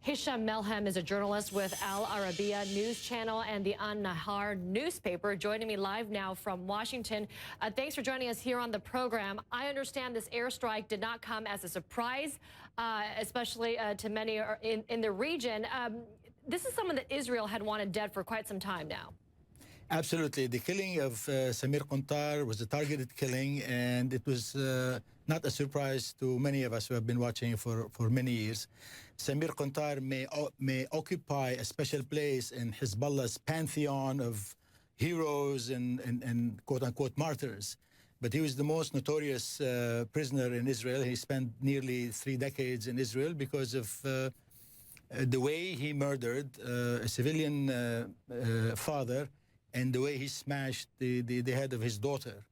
Hisham Melhem is a journalist with Al Arabiya News Channel and the An-Nahar newspaper, joining me live now from Washington. Thanks for joining us here on the program. I understand this airstrike did not come as a surprise, especially to many in the region. This is someone that Israel had wanted dead for quite some time now. Absolutely. The killing of Samir Quntar was a targeted killing, and it was not a surprise to many of us who have been watching for many years. Samir Quntar may occupy a special place in Hezbollah's pantheon of heroes and quote-unquote martyrs. But he was the most notorious prisoner in Israel. He spent nearly 3 decades in Israel because of the way he murdered a civilian father and the way he smashed the head of his daughter.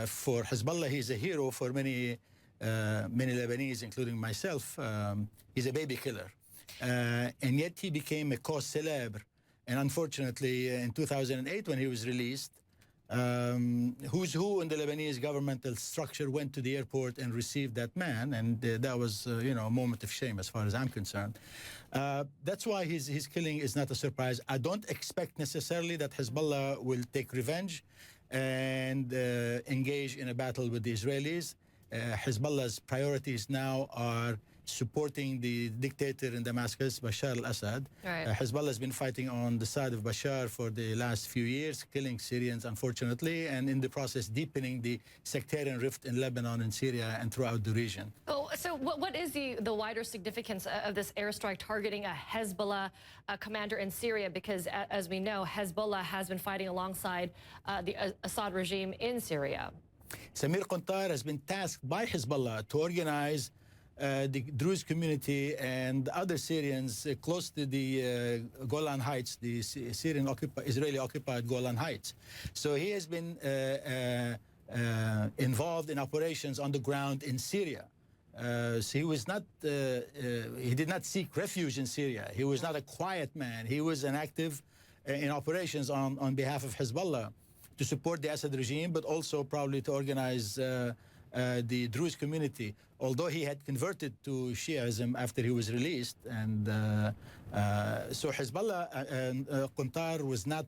For Hezbollah, he's a hero. For many Lebanese, including myself, he's a baby killer. And yet he became a cause célèbre. And unfortunately, in 2008, when he was released, who's who in the Lebanese governmental structure went to the airport and received that man, and that was, a moment of shame as far as I'm concerned. That's why his killing is not a surprise. I don't expect necessarily that Hezbollah will take revenge and engage in a battle with the Israelis. Hezbollah's priorities now are supporting the dictator in Damascus, Bashar al-Assad. Right. Hezbollah has been fighting on the side of Bashar for the last few years, killing Syrians, unfortunately, and in the process deepening the sectarian rift in Lebanon and Syria and throughout the region. Oh, so what is the wider significance of this airstrike targeting a Hezbollah commander in Syria? Because, as we know, Hezbollah has been fighting alongside the Assad regime in Syria. Samir Quntar has been tasked by Hezbollah to organize the Druze community and other Syrians close to the Golan Heights, the Israeli-occupied Golan Heights. So he has been involved in operations on the ground in Syria. So he was not, he did not seek refuge in Syria. He was not a quiet man. He was an active in operations on behalf of Hezbollah to support the Assad regime, but also probably to organize the Druze community, although he had converted to Shiaism after he was released. And so Hezbollah, Quntar was not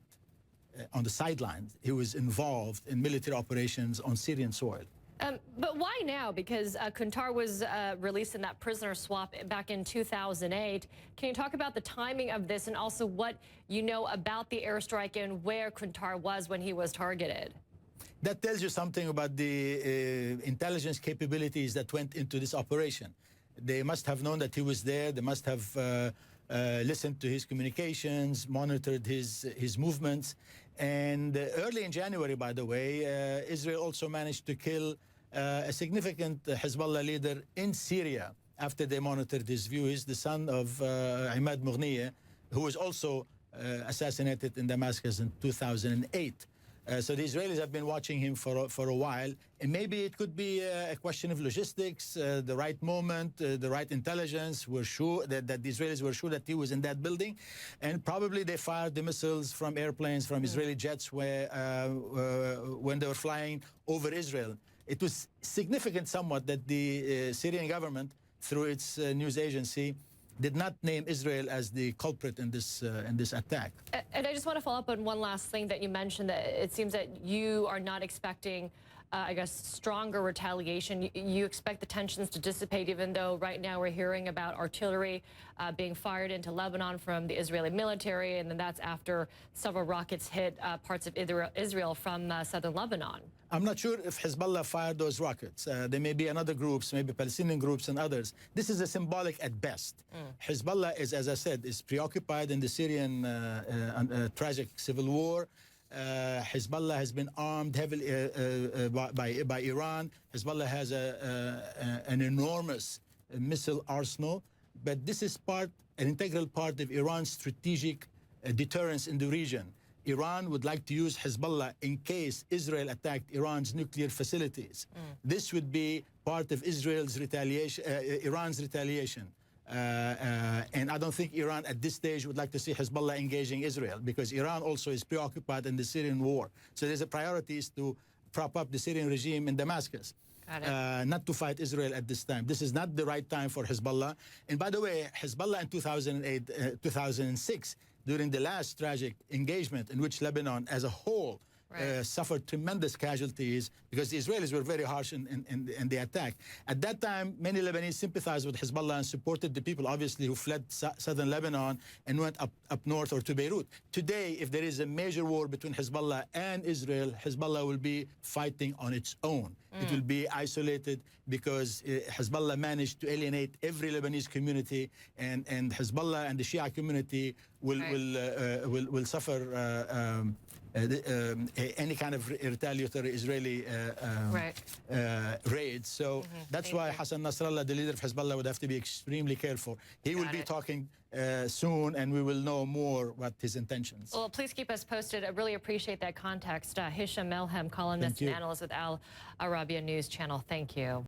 on the sidelines. He was involved in military operations on Syrian soil. But why now? Because Quntar was released in that prisoner swap back in 2008. Can you talk about the timing of this and also what you know about the airstrike and where Quntar was when he was targeted? That tells you something about the intelligence capabilities that went into this operation. They must have known that he was there. They must have listened to his communications, monitored his movements. And early in January, by the way, Israel also managed to kill a significant Hezbollah leader in Syria after they monitored his view. He's the son of Imad Mughniyeh, who was also assassinated in Damascus in 2008. So the Israelis have been watching him for a while, and maybe it could be a question of logistics, the right moment, the right intelligence. We're sure that the Israelis were sure that he was in that building, and probably they fired the missiles from airplanes, from Israeli jets when they were flying over Israel. It was significant somewhat that the Syrian government, through its news agency, did not name Israel as the culprit in this attack. And I just want to follow up on one last thing that you mentioned, that it seems that you are not expecting, I guess, stronger retaliation. You expect the tensions to dissipate, even though right now we're hearing about artillery being fired into Lebanon from the Israeli military, and then that's after several rockets hit parts of Israel from southern Lebanon. I'm not sure if Hezbollah fired those rockets. There may be another groups, maybe Palestinian groups and others. This is a symbolic at best. Hezbollah is, as I said, is preoccupied in the Syrian tragic civil war. Hezbollah has been armed heavily by Iran. Hezbollah has an enormous missile arsenal, but this is an integral part of Iran's strategic deterrence in the region. Iran would like to use Hezbollah in case Israel attacked Iran's nuclear facilities. This would be part of Iran's retaliation. And I don't think Iran at this stage would like to see Hezbollah engaging Israel, because Iran also is preoccupied in the Syrian war. So there's a priority is to prop up the Syrian regime in Damascus. Got it. not to fight Israel at this time. This is not the right time for Hezbollah. And by the way, Hezbollah in 2008, 2006, during the last tragic engagement in which Lebanon as a whole suffered tremendous casualties because the Israelis were very harsh in the attack. At that time, many Lebanese sympathized with Hezbollah and supported the people, obviously, who fled southern Lebanon and went up north or to Beirut. Today, if there is a major war between Hezbollah and Israel, Hezbollah will be fighting on its own. It will be isolated because Hezbollah managed to alienate every Lebanese community, and Hezbollah and the Shia community will suffer any kind of retaliatory Israeli raids. So that's why Hassan Nasrallah, the leader of Hezbollah, would have to be extremely careful. He will be talking soon, and we will know more what his intentions. Well, please keep us posted. I really appreciate that context. Hisham Melhem, columnist and analyst with Al Arabiya News Channel. Thank you.